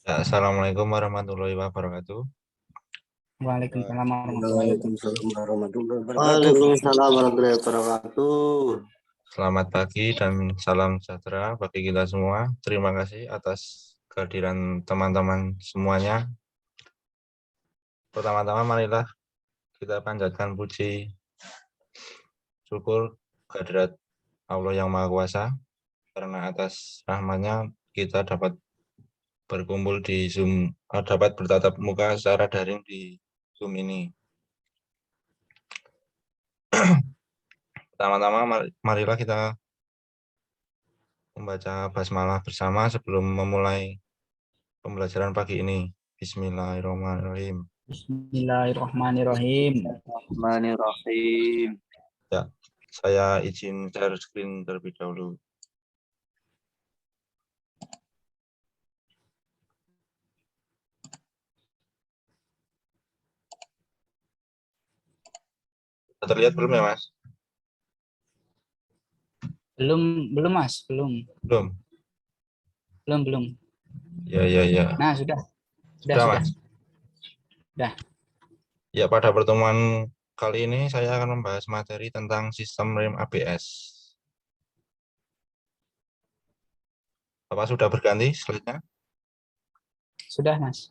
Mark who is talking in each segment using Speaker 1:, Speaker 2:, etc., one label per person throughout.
Speaker 1: Ya, Assalamualaikum warahmatullahi wabarakatuh.
Speaker 2: Waalaikumsalam warahmatullahi wabarakatuh.
Speaker 3: Waalaikumsalam warahmatullahi wabarakatuh. Waalaikumsalam warahmatullahi wabarakatuh.
Speaker 1: Selamat pagi dan salam sejahtera bagi kita semua. Terima kasih atas kehadiran teman-teman semuanya. Pertama-tama marilah kita panjatkan puji syukur kehadirat Allah yang Maha Kuasa, karena atas rahmat-Nya kita dapat berkumpul di Zoom, dapat bertatap muka secara daring di Zoom ini. Pertama-tama marilah kita membaca basmalah bersama sebelum memulai pembelajaran pagi ini. Bismillahirrahmanirrahim.
Speaker 2: Bismillahirrahmanirrahim.
Speaker 3: Bismillahirrahmanirrahim.
Speaker 1: Ya, saya izin share screen terlebih dahulu. Terlihat belum ya, Mas?
Speaker 2: Belum Mas, belum. Belum.
Speaker 1: Ya.
Speaker 2: Nah, sudah.
Speaker 1: Mas.
Speaker 2: Sudah.
Speaker 1: Ya, pada pertemuan kali ini saya akan membahas materi tentang sistem rem ABS. Apa sudah berganti slide-nya?
Speaker 2: Sudah, Mas.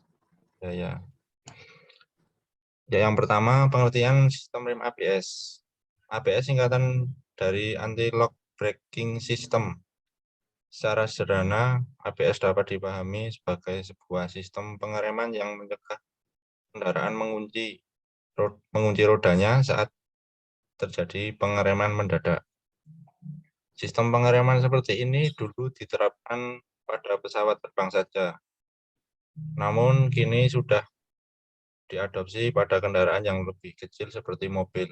Speaker 1: Ya, yang pertama, pengertian sistem rem ABS. ABS singkatan dari anti-lock braking system. Secara sederhana, ABS dapat dipahami sebagai sebuah sistem pengereman yang mencegah kendaraan mengunci rodanya saat terjadi pengereman mendadak. Sistem pengereman seperti ini dulu diterapkan pada pesawat terbang saja. Namun kini sudah diadopsi pada kendaraan yang lebih kecil seperti mobil.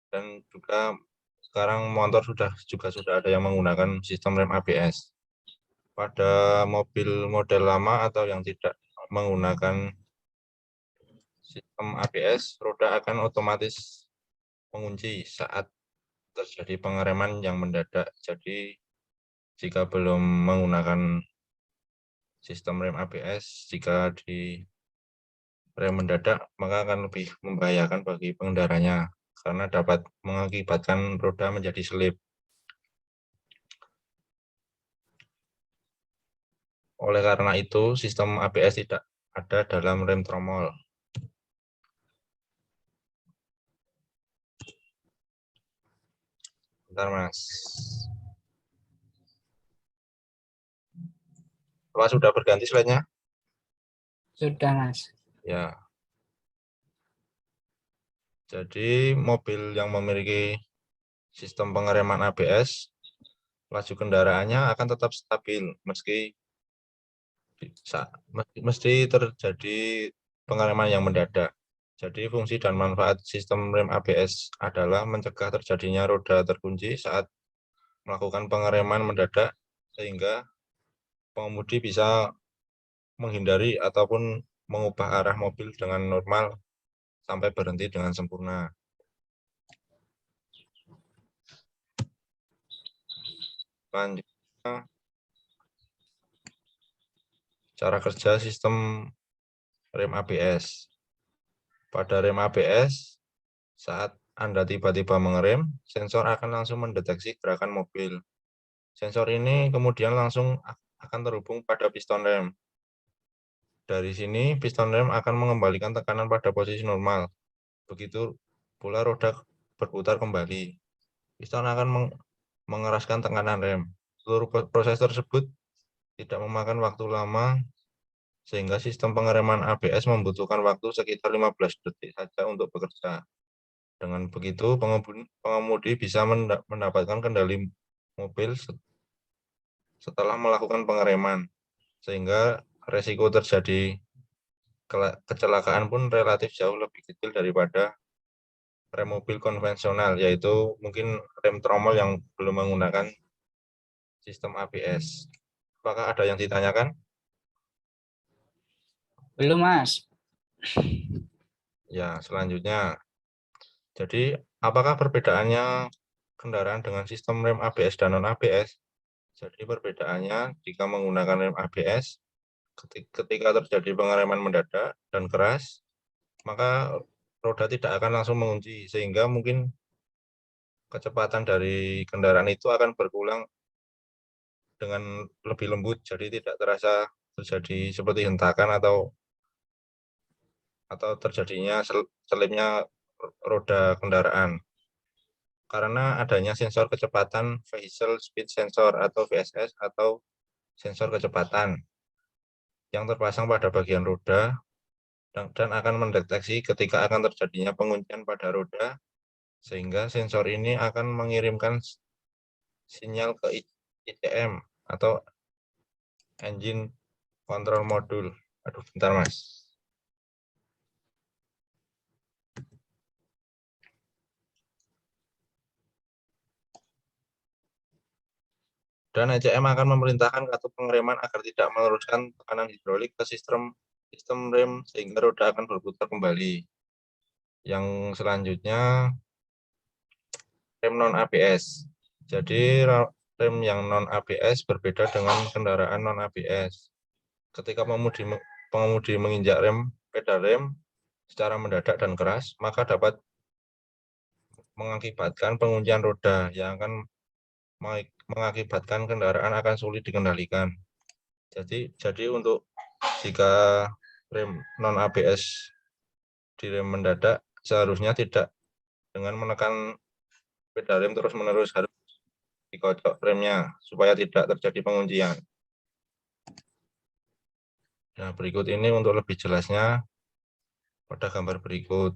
Speaker 1: Dan juga sekarang motor juga sudah ada yang menggunakan sistem rem ABS. Pada mobil model lama atau yang tidak menggunakan sistem ABS, roda akan otomatis mengunci saat terjadi pengereman yang mendadak. Jadi jika belum menggunakan sistem rem ABS, jika di rem mendadak, maka akan lebih membahayakan bagi pengendaranya karena dapat mengakibatkan roda menjadi selip. Oleh karena itu, sistem ABS tidak ada dalam rem tromol. Bentar, Mas. Apa sudah berganti slide-nya?
Speaker 2: Sudah, Mas.
Speaker 1: Ya. Jadi, mobil yang memiliki sistem pengereman ABS, laju kendaraannya akan tetap stabil meski terjadi pengereman yang mendadak. Jadi fungsi dan manfaat sistem rem ABS adalah mencegah terjadinya roda terkunci saat melakukan pengereman mendadak sehingga pengemudi bisa menghindari ataupun mengubah arah mobil dengan normal sampai berhenti dengan sempurna. Selanjutnya, cara kerja sistem rem ABS. Pada rem ABS, saat Anda tiba-tiba mengerem, sensor akan langsung mendeteksi gerakan mobil. Sensor ini kemudian langsung akan terhubung pada piston rem. Dari sini, piston rem akan mengembalikan tekanan pada posisi normal. Begitu pula roda berputar kembali. Piston akan mengeraskan tekanan rem. Seluruh proses tersebut tidak memakan waktu lama, sehingga sistem pengereman ABS membutuhkan waktu sekitar 15 detik saja untuk bekerja. Dengan begitu, pengemudi bisa mendapatkan kendali mobil setelah melakukan pengereman, sehingga resiko terjadi kecelakaan pun relatif jauh lebih kecil daripada rem mobil konvensional, yaitu mungkin rem tromol yang belum menggunakan sistem ABS. Apakah ada yang ditanyakan?
Speaker 2: Belum, Mas.
Speaker 1: Ya, selanjutnya. Jadi, apakah perbedaannya kendaraan dengan sistem rem ABS dan non-ABS? Jadi, perbedaannya jika menggunakan rem ABS, ketika terjadi pengereman mendadak dan keras, maka roda tidak akan langsung mengunci, sehingga mungkin kecepatan dari kendaraan itu akan berkurang dengan lebih lembut, jadi tidak terasa terjadi seperti hentakan atau terjadinya selipnya roda kendaraan. Karena adanya sensor kecepatan Vehicle Speed Sensor atau VSS atau sensor kecepatan yang terpasang pada bagian roda dan akan mendeteksi ketika akan terjadinya penguncian pada roda, sehingga sensor ini akan mengirimkan sinyal ke ICM atau Engine Control Module. Aduh, bentar Mas. Dan ECM akan memerintahkan kartu pengereman agar tidak meneruskan tekanan hidrolik ke sistem rem sehingga roda akan berputar kembali. Yang selanjutnya rem non ABS. Jadi rem yang non ABS berbeda dengan kendaraan non ABS. Ketika pengemudi menginjak pedal rem secara mendadak dan keras, maka dapat mengakibatkan penguncian roda yang akan mengakibatkan kendaraan akan sulit dikendalikan. Jadi untuk jika rem non ABS di rem mendadak, seharusnya tidak dengan menekan pedal rem terus-menerus, harus dikocok remnya supaya tidak terjadi penguncian. Nah, berikut ini untuk lebih jelasnya pada gambar berikut.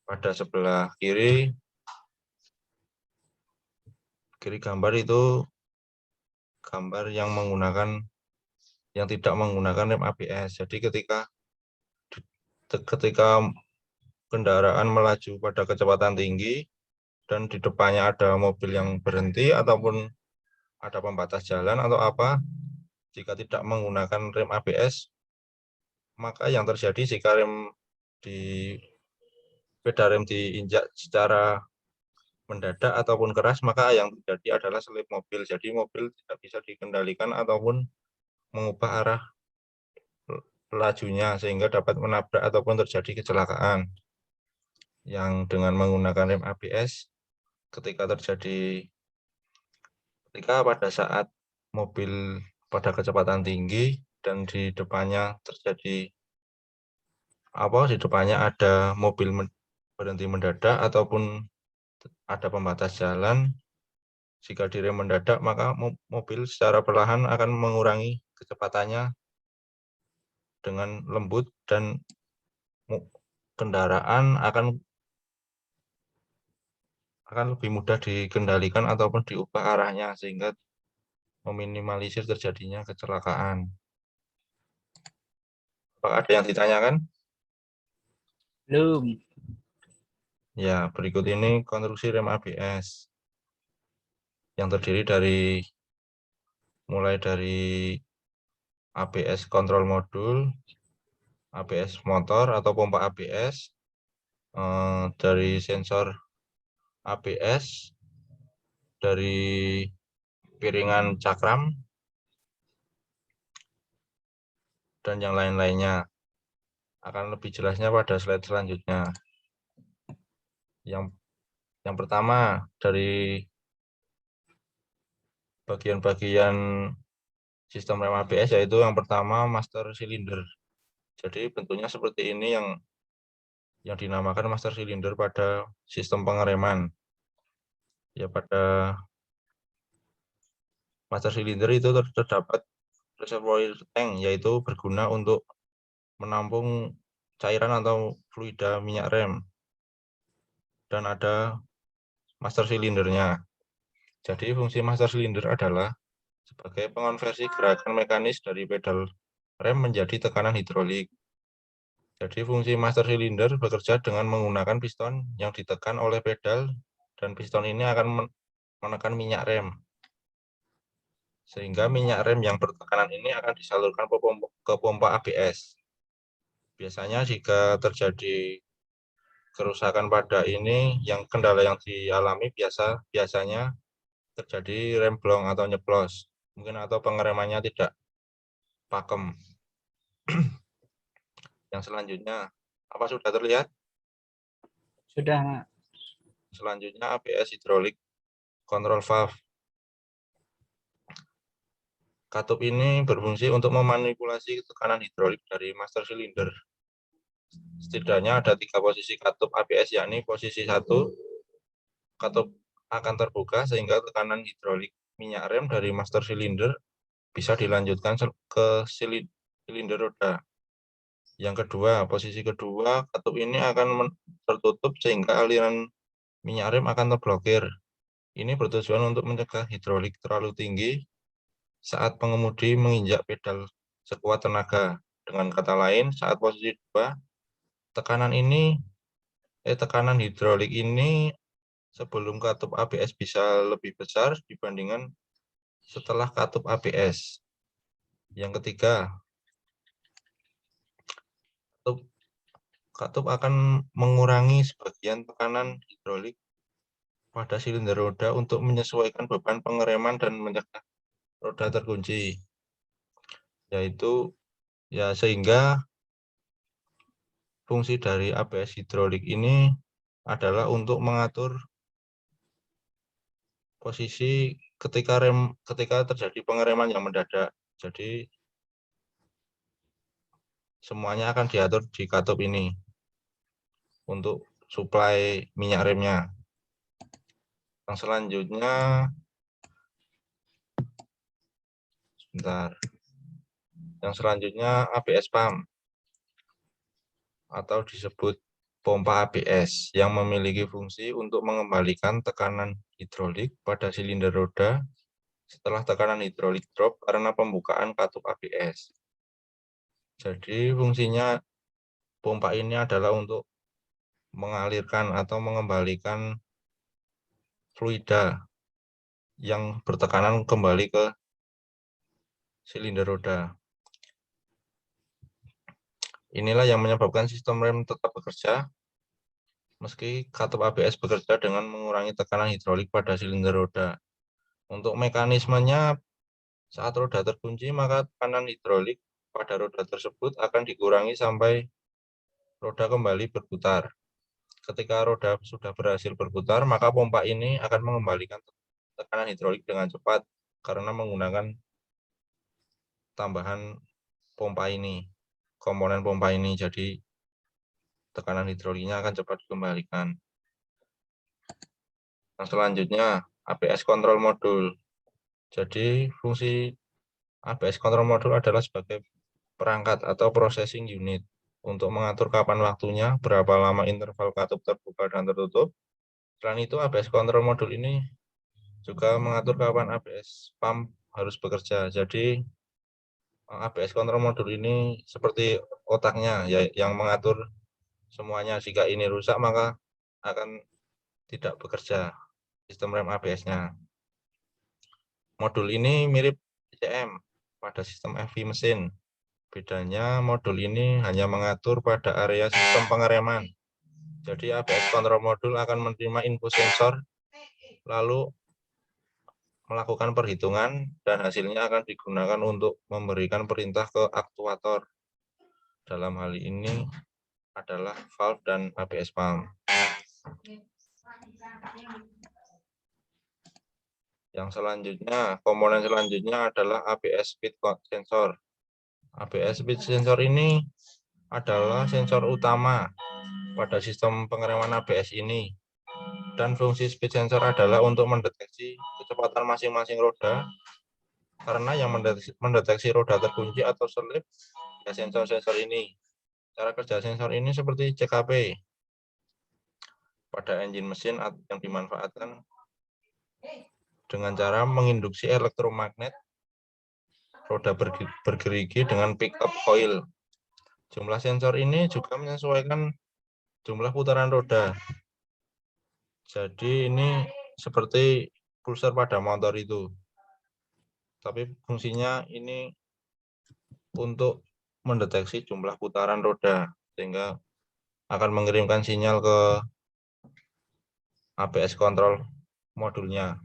Speaker 1: Pada sebelah kiri gambar itu gambar yang tidak menggunakan rem ABS. Jadi ketika kendaraan melaju pada kecepatan tinggi dan di depannya ada mobil yang berhenti ataupun ada pembatas jalan atau apa, jika tidak menggunakan rem ABS, maka yang terjadi jika pedal rem diinjak secara mendadak ataupun keras, maka yang terjadi adalah selip mobil. Jadi mobil tidak bisa dikendalikan ataupun mengubah arah lajunya sehingga dapat menabrak ataupun terjadi kecelakaan. Yang dengan menggunakan rem ABS, ketika pada saat mobil pada kecepatan tinggi dan di depannya ada mobil berhenti mendadak ataupun ada pembatas jalan, jika direm mendadak maka mobil secara perlahan akan mengurangi kecepatannya dengan lembut dan kendaraan akan lebih mudah dikendalikan ataupun diubah arahnya sehingga meminimalisir terjadinya kecelakaan. Apakah ada yang ditanyakan?
Speaker 2: Belum.
Speaker 1: Ya, berikut ini konstruksi rem ABS yang terdiri mulai dari ABS kontrol modul, ABS motor atau pompa ABS, dari sensor ABS, dari piringan cakram, dan yang lain-lainnya. Akan lebih jelasnya pada slide selanjutnya. Yang pertama, dari bagian-bagian sistem rem ABS, yaitu yang pertama master cylinder. Jadi bentuknya seperti ini yang dinamakan master cylinder pada sistem pengereman. Ya, pada master cylinder itu terdapat reservoir tank, yaitu berguna untuk menampung cairan atau fluida minyak rem. Dan ada master cylindernya. Jadi fungsi master cylinder adalah sebagai pengonversi gerakan mekanis dari pedal rem menjadi tekanan hidrolik. Jadi fungsi master cylinder bekerja dengan menggunakan piston yang ditekan oleh pedal, dan piston ini akan menekan minyak rem. Sehingga minyak rem yang bertekanan ini akan disalurkan ke pompa ABS. Biasanya jika terjadi kerusakan pada ini, kendala yang dialami biasanya terjadi rem blong atau nyeplos, mungkin atau pengeremannya tidak pakem. Yang selanjutnya, apa sudah terlihat?
Speaker 2: Sudah, Mas.
Speaker 1: Selanjutnya ABS hidrolik control valve. Katup ini berfungsi untuk memanipulasi tekanan hidrolik dari master cylinder. Setidaknya ada 3 posisi katup ABS, yakni posisi 1, katup akan terbuka sehingga tekanan hidrolik minyak rem dari master cylinder bisa dilanjutkan ke silinder roda. Yang kedua, posisi kedua, katup ini akan tertutup sehingga aliran minyak rem akan terblokir. Ini bertujuan untuk mencegah hidrolik terlalu tinggi saat pengemudi menginjak pedal sekuat tenaga. Dengan kata lain, saat posisi 2, tekanan hidrolik ini sebelum katup ABS bisa lebih besar dibandingkan setelah katup ABS. Yang ketiga, katup akan mengurangi sebagian tekanan hidrolik pada silinder roda untuk menyesuaikan beban pengereman dan mencegah roda terkunci. Sehingga fungsi dari ABS hidrolik ini adalah untuk mengatur posisi ketika terjadi pengereman yang mendadak. Jadi semuanya akan diatur di katup ini untuk suplai minyak remnya. Yang selanjutnya, ABS pump atau disebut pompa ABS yang memiliki fungsi untuk mengembalikan tekanan hidrolik pada silinder roda setelah tekanan hidrolik drop karena pembukaan katup ABS. Jadi fungsinya pompa ini adalah untuk mengalirkan atau mengembalikan fluida yang bertekanan kembali ke silinder roda. Inilah yang menyebabkan sistem rem tetap bekerja meski katup ABS bekerja dengan mengurangi tekanan hidrolik pada silinder roda. Untuk mekanismenya, saat roda terkunci, maka tekanan hidrolik pada roda tersebut akan dikurangi sampai roda kembali berputar. Ketika roda sudah berhasil berputar, maka pompa ini akan mengembalikan tekanan hidrolik dengan cepat karena menggunakan tambahan pompa ini, komponen pompa ini. Jadi tekanan hidroliknya akan cepat dikembalikan. Yang selanjutnya, ABS control modul. Jadi fungsi ABS control modul adalah sebagai perangkat atau processing unit untuk mengatur kapan waktunya, berapa lama interval katup terbuka dan tertutup. Selain itu, ABS control modul ini juga mengatur kapan ABS pump harus bekerja. Jadi ABS control modul ini seperti otaknya ya, yang mengatur semuanya. Jika ini rusak, maka akan tidak bekerja sistem rem ABS-nya. Modul ini mirip ECM pada sistem FV mesin. Bedanya modul ini hanya mengatur pada area sistem pengereman. Jadi ABS control modul akan menerima info sensor, lalu melakukan perhitungan, dan hasilnya akan digunakan untuk memberikan perintah ke aktuator. Dalam hal ini adalah valve dan ABS pump. Yang selanjutnya, komponen selanjutnya adalah ABS speed sensor. ABS speed sensor ini adalah sensor utama pada sistem pengereman ABS ini. Dan fungsi speed sensor adalah untuk mendeteksi kecepatan masing-masing roda, karena yang mendeteksi roda terkunci atau selip ya sensor-sensor ini. Cara kerja sensor ini seperti CKP pada engine mesin yang dimanfaatkan dengan cara menginduksi elektromagnet roda bergerigi dengan pickup coil. Jumlah sensor ini juga menyesuaikan jumlah putaran roda. Jadi ini seperti pulsar pada motor itu. Tapi fungsinya ini untuk mendeteksi jumlah putaran roda, sehingga akan mengirimkan sinyal ke ABS control modulnya.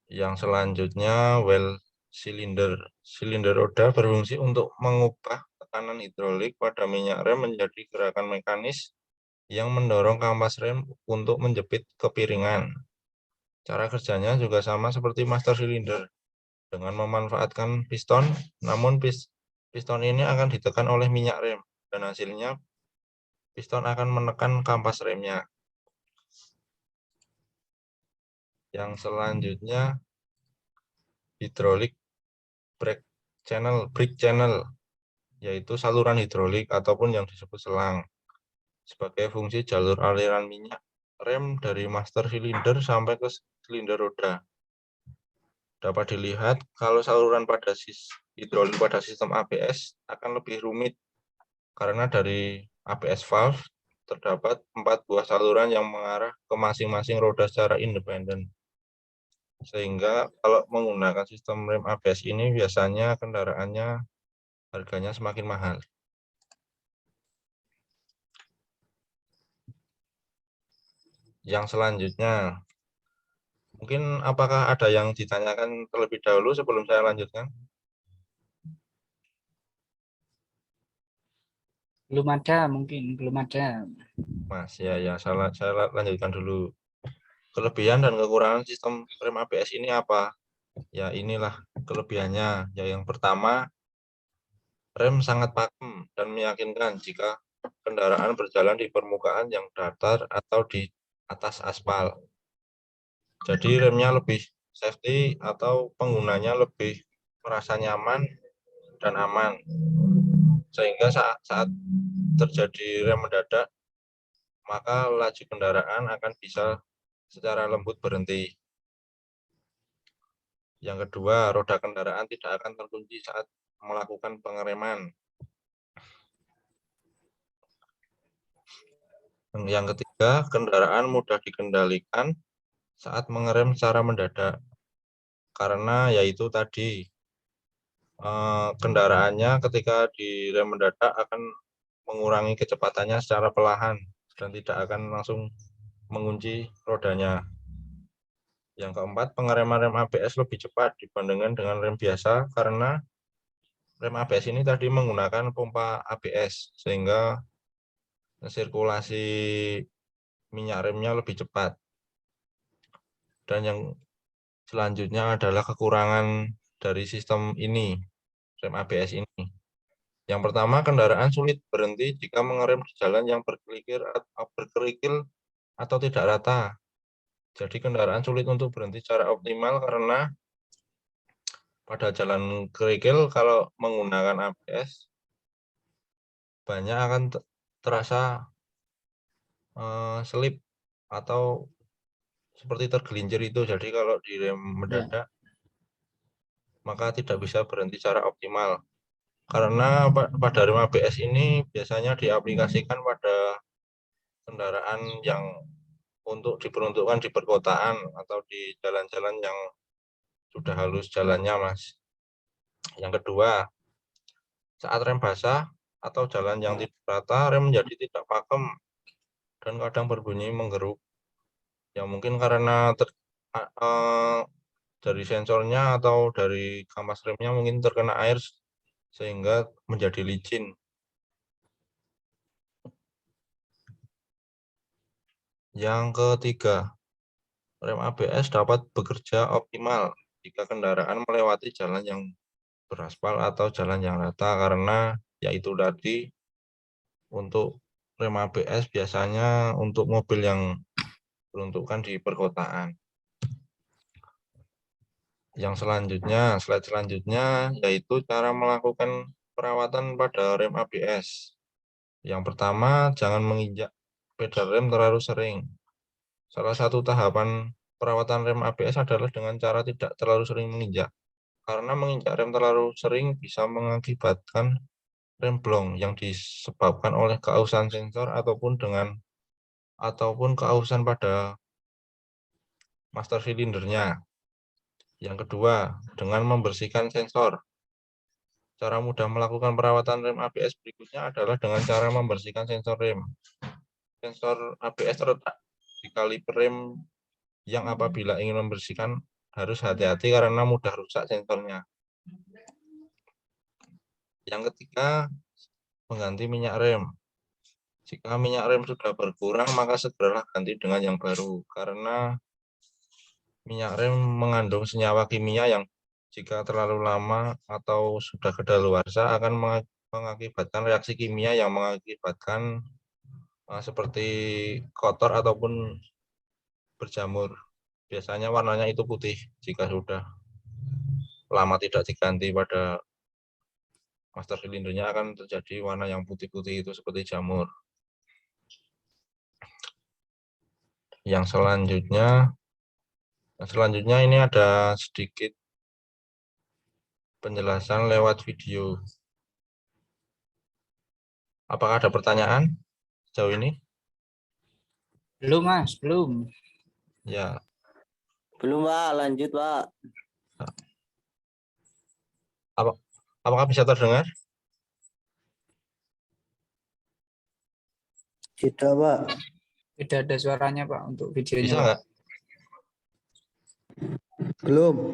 Speaker 1: Yang selanjutnya well silinder. Silinder roda berfungsi untuk mengubah tekanan hidrolik pada minyak rem menjadi gerakan mekanis yang mendorong kampas rem untuk menjepit ke piringan. Cara kerjanya juga sama seperti master silinder dengan memanfaatkan piston, namun piston ini akan ditekan oleh minyak rem dan hasilnya piston akan menekan kampas remnya. Yang selanjutnya hidrolik brake channel, yaitu saluran hidrolik ataupun yang disebut selang, sebagai fungsi jalur aliran minyak rem dari master silinder sampai ke silinder roda. Dapat dilihat kalau saluran pada hidrolik pada sistem ABS akan lebih rumit karena dari ABS valve terdapat 4 buah saluran yang mengarah ke masing-masing roda secara independen. Sehingga kalau menggunakan sistem rem ABS ini biasanya kendaraannya harganya semakin mahal. Yang selanjutnya, mungkin apakah ada yang ditanyakan terlebih dahulu sebelum saya lanjutkan?
Speaker 2: Belum ada, mungkin belum ada.
Speaker 1: Mas, ya, saya lanjutkan dulu. Kelebihan dan kekurangan sistem rem ABS ini apa? Ya, inilah kelebihannya. Ya, yang pertama, rem sangat pakem dan meyakinkan jika kendaraan berjalan di permukaan yang datar atau di atas aspal. Jadi remnya lebih safety atau penggunanya lebih merasa nyaman dan aman. Sehingga saat terjadi rem mendadak, maka laju kendaraan akan bisa secara lembut berhenti. Yang kedua, roda kendaraan tidak akan terkunci saat melakukan pengereman. Yang ketiga, kendaraan mudah dikendalikan saat mengerem secara mendadak. Karena yaitu tadi, kendaraannya ketika direm mendadak akan mengurangi kecepatannya secara perlahan dan tidak akan langsung mengunci rodanya. Yang keempat, pengereman rem ABS lebih cepat dibandingkan dengan rem biasa karena rem ABS ini tadi menggunakan pompa ABS sehingga sirkulasi minyak remnya lebih cepat. Dan yang selanjutnya adalah kekurangan dari sistem ini, rem ABS ini. Yang pertama, kendaraan sulit berhenti jika mengerem di jalan yang berkerikil atau tidak rata. Jadi kendaraan sulit untuk berhenti secara optimal karena pada jalan kerikil kalau menggunakan ABS banyak akan terasa selip atau seperti tergelincir itu. Jadi kalau direm mendadak maka tidak bisa berhenti secara optimal. Karena pada rem ABS ini biasanya diaplikasikan pada kendaraan yang untuk diperuntukkan di perkotaan atau di jalan-jalan yang sudah halus jalannya, Mas. Yang kedua, saat rem basah atau jalan yang tidak rata, rem menjadi tidak pakem dan kadang berbunyi menggeruk. Ya mungkin karena dari sensornya atau dari kampas remnya mungkin terkena air sehingga menjadi licin. Yang ketiga, rem ABS dapat bekerja optimal jika kendaraan melewati jalan yang beraspal atau jalan yang rata karena yaitu tadi untuk rem ABS biasanya untuk mobil yang peruntukan di perkotaan. Yang selanjutnya, slide selanjutnya yaitu cara melakukan perawatan pada rem ABS. Yang pertama, jangan menginjak pedal rem terlalu sering. Salah satu tahapan perawatan rem ABS adalah dengan cara tidak terlalu sering menginjak. Karena menginjak rem terlalu sering bisa mengakibatkan rem blong yang disebabkan oleh keausan sensor ataupun keausan pada master silindernya. Yang kedua, dengan membersihkan sensor. Cara mudah melakukan perawatan rem ABS berikutnya adalah dengan cara membersihkan sensor rem. Sensor ABS terletak di kaliper rem yang apabila ingin membersihkan harus hati-hati karena mudah rusak sensornya. Yang ketiga, mengganti minyak rem. Jika minyak rem sudah berkurang, maka segeralah ganti dengan yang baru. Karena minyak rem mengandung senyawa kimia yang jika terlalu lama atau sudah kedaluarsa akan mengakibatkan reaksi kimia yang mengakibatkan seperti kotor ataupun berjamur. Biasanya warnanya itu putih jika sudah lama tidak diganti pada master silindernya akan terjadi warna yang putih-putih itu seperti jamur. Yang selanjutnya ini ada sedikit penjelasan lewat video. Apakah ada pertanyaan sejauh ini?
Speaker 2: Belum, Mas, belum.
Speaker 1: Ya,
Speaker 3: Belum, Pak. Lanjut, Pak.
Speaker 1: apakah bisa terdengar?
Speaker 3: Tidak, Pak.
Speaker 2: Tidak ada suaranya, Pak, untuk videonya,
Speaker 1: Bisa
Speaker 2: Pak.
Speaker 1: nggak?
Speaker 3: Belum.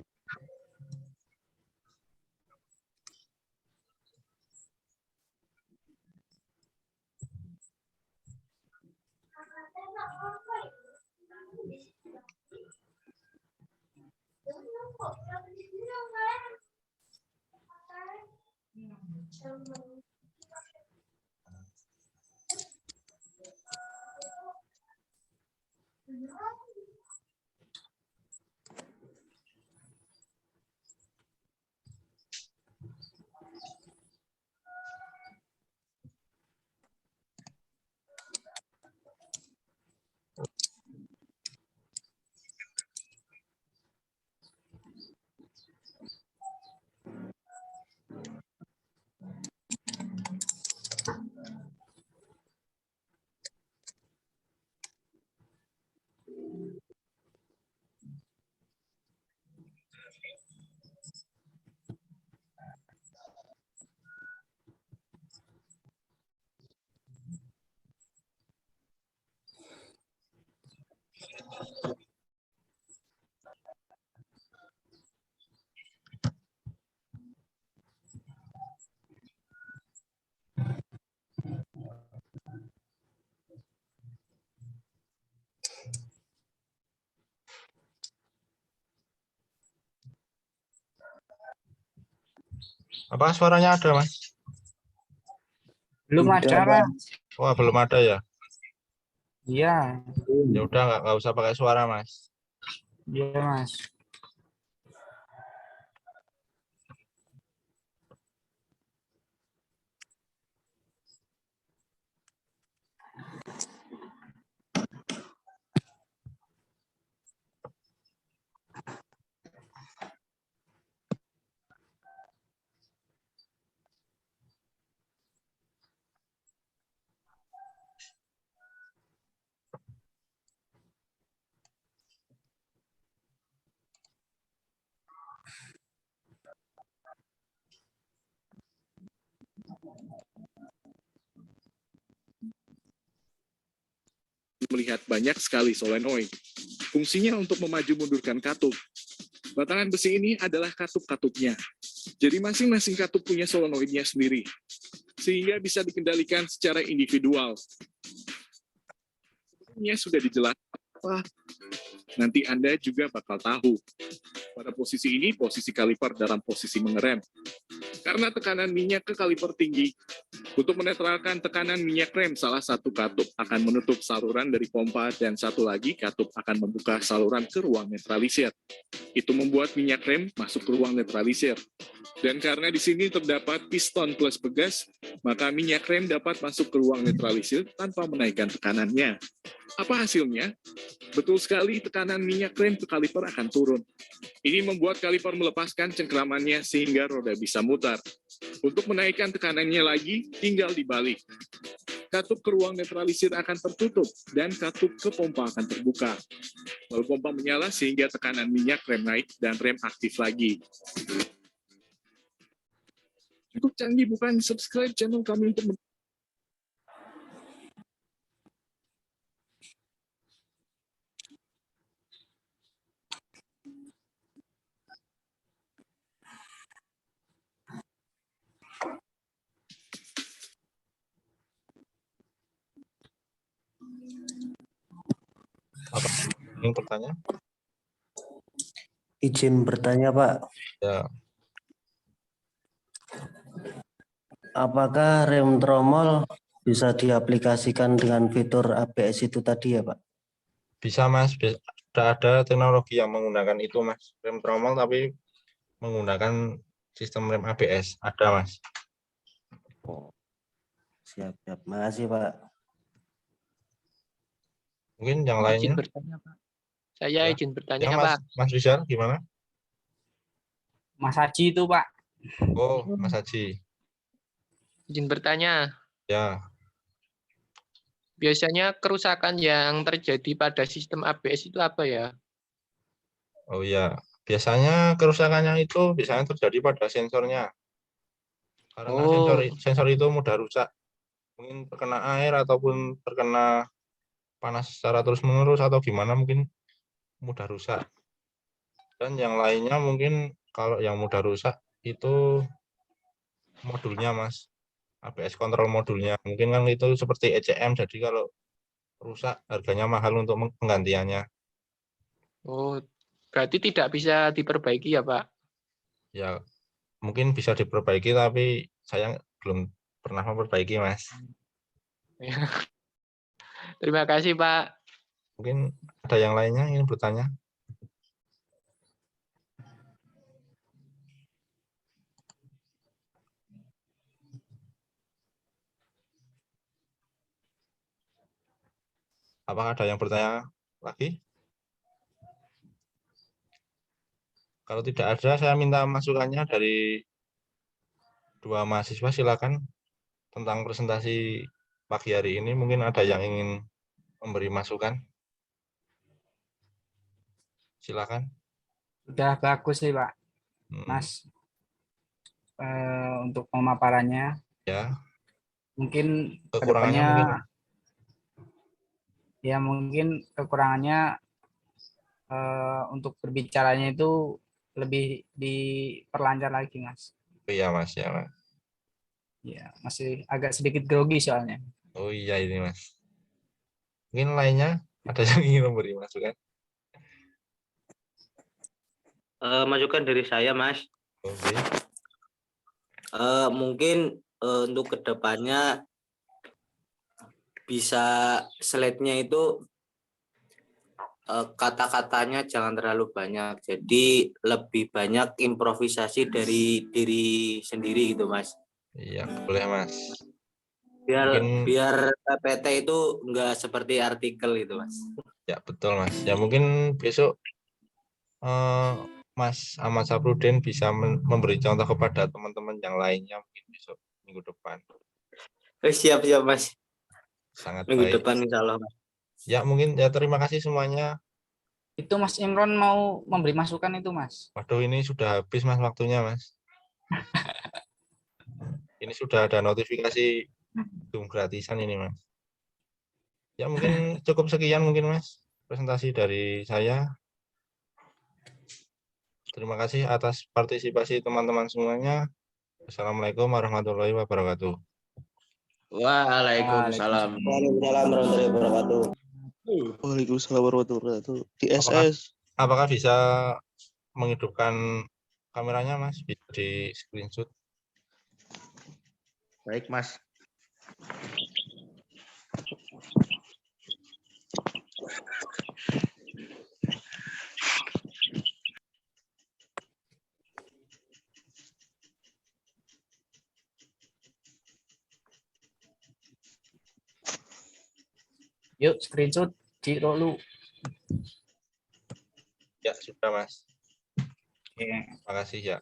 Speaker 1: Apakah suaranya ada, Mas?
Speaker 2: Belum
Speaker 3: Tidak,
Speaker 2: ada,
Speaker 3: Pak.
Speaker 2: Mas.
Speaker 1: Wah, belum ada ya.
Speaker 2: Iya,
Speaker 1: Ya udah nggak usah pakai suara, Mas.
Speaker 2: iya, Mas.
Speaker 4: Melihat banyak sekali solenoid. Fungsinya untuk memaju mundurkan katup. Batangan besi ini adalah katup-katupnya. Jadi masing-masing katup punya solenoidnya sendiri, sehingga bisa dikendalikan secara individual. Ini sudah dijelaskan, nanti Anda juga bakal tahu. Pada posisi ini, posisi kaliper dalam posisi mengerem. Karena tekanan minyak ke kaliper tinggi, untuk menetralkan tekanan minyak rem, salah satu katup akan menutup saluran dari pompa dan satu lagi katup akan membuka saluran ke ruang netralisir. Itu membuat minyak rem masuk ke ruang netralisir. Dan karena di sini terdapat piston plus pegas, maka minyak rem dapat masuk ke ruang netralisir tanpa menaikkan tekanannya. Apa hasilnya? Betul sekali, tekanan minyak rem ke kaliper akan turun. Ini membuat kaliper melepaskan cengkeramannya sehingga roda bisa mutar. Untuk menaikkan tekanannya lagi, tinggal dibalik. Katup ke ruang netralisir akan tertutup dan katup ke pompa akan terbuka. Lalu pompa menyala sehingga tekanan minyak rem naik dan rem aktif lagi. Cukup canggih bukan? Subscribe channel kami untuk
Speaker 1: ingin bertanya?
Speaker 3: Izin bertanya, Pak.
Speaker 1: Ya,
Speaker 3: Apakah rem tromol bisa diaplikasikan dengan fitur ABS itu tadi ya, Pak?
Speaker 1: bisa Mas. Sudah ada teknologi yang menggunakan itu Mas. Rem tromol tapi menggunakan sistem rem ABS. Ada Mas.
Speaker 3: Siap, siap. Makasih, Pak.
Speaker 1: Mungkin yang
Speaker 5: Izin
Speaker 1: lainnya.
Speaker 5: bertanya, Pak. Saya
Speaker 1: Ya.
Speaker 5: izin bertanya,
Speaker 1: Ya Mas,
Speaker 5: Pak.
Speaker 1: Mas Rizal gimana?
Speaker 2: Mas Haji itu Pak.
Speaker 1: Oh, Mas Haji.
Speaker 5: Izin bertanya.
Speaker 1: Ya,
Speaker 5: Biasanya kerusakan yang terjadi pada sistem ABS itu apa ya?
Speaker 1: oh ya. Biasanya kerusakannya itu biasanya terjadi pada sensornya. Karena
Speaker 5: Oh,
Speaker 1: sensor itu mudah rusak. Mungkin terkena air ataupun terkena panas secara terus-menerus atau gimana mungkin mudah rusak. Dan yang lainnya mungkin kalau yang mudah rusak itu modulnya Mas. ABS kontrol modulnya. Mungkin kan itu seperti ECM, jadi kalau rusak harganya mahal untuk penggantiannya.
Speaker 5: oh, berarti tidak bisa diperbaiki ya, Pak?
Speaker 1: Ya, mungkin bisa diperbaiki tapi saya belum pernah memperbaiki Mas.
Speaker 5: Terima kasih, Pak.
Speaker 1: Mungkin ada yang lainnya ingin bertanya? Apakah ada yang bertanya lagi? Kalau tidak ada, saya minta masukannya dari dua mahasiswa, silakan tentang presentasi pagi hari ini. Mungkin ada yang ingin memberi masukan. Silakan.
Speaker 2: Udah bagus sih Pak. Mas untuk pemaparannya
Speaker 1: Ya,
Speaker 2: mungkin
Speaker 1: kekurangannya
Speaker 2: kedepannya
Speaker 1: mungkin
Speaker 2: ya mungkin kekurangannya untuk berbicaranya itu lebih diperlancar lagi Mas.
Speaker 1: iya Mas ya Mas.
Speaker 2: Ya masih agak sedikit grogi soalnya.
Speaker 1: Oh iya ini Mas. Mungkin lainnya ada yang ingin memberi masukan.
Speaker 6: Masukan dari saya, Mas.
Speaker 1: Oke.
Speaker 6: Mungkin untuk kedepannya bisa slide-nya itu kata-katanya jangan terlalu banyak. Jadi lebih banyak improvisasi dari diri sendiri gitu, Mas.
Speaker 1: Iya, boleh Mas.
Speaker 6: Biar PPT itu enggak seperti artikel gitu, Mas.
Speaker 1: Ya, betul Mas. Ya mungkin besok Mas Ahmad Saprudin bisa memberi contoh kepada teman-teman yang lainnya mungkin besok minggu depan.
Speaker 6: Siap, Mas.
Speaker 1: Sangat
Speaker 6: Minggu
Speaker 1: baik.
Speaker 6: depan insya Allah, Mas.
Speaker 1: Ya mungkin ya terima kasih semuanya.
Speaker 2: Itu Mas Imron mau memberi masukan itu Mas.
Speaker 1: Waduh ini sudah habis Mas waktunya Mas. Ini sudah ada notifikasi Zoom gratisan ini Mas. Ya mungkin cukup sekian mungkin Mas presentasi dari saya. Terima kasih atas partisipasi teman-teman semuanya. Assalamualaikum warahmatullahi wabarakatuh.
Speaker 5: Waalaikumsalam.
Speaker 3: Waalaikumsalam warahmatullahi wabarakatuh.
Speaker 7: Waalaikumsalam warahmatullahi wabarakatuh. Di SS.
Speaker 1: Apakah bisa menghidupkan kameranya Mas? Bisa di screenshot.
Speaker 7: Baik, Mas.
Speaker 2: Yuk screenshot Ciro lu.
Speaker 1: Ya sudah Mas.
Speaker 2: Oke.
Speaker 1: Terima kasih ya.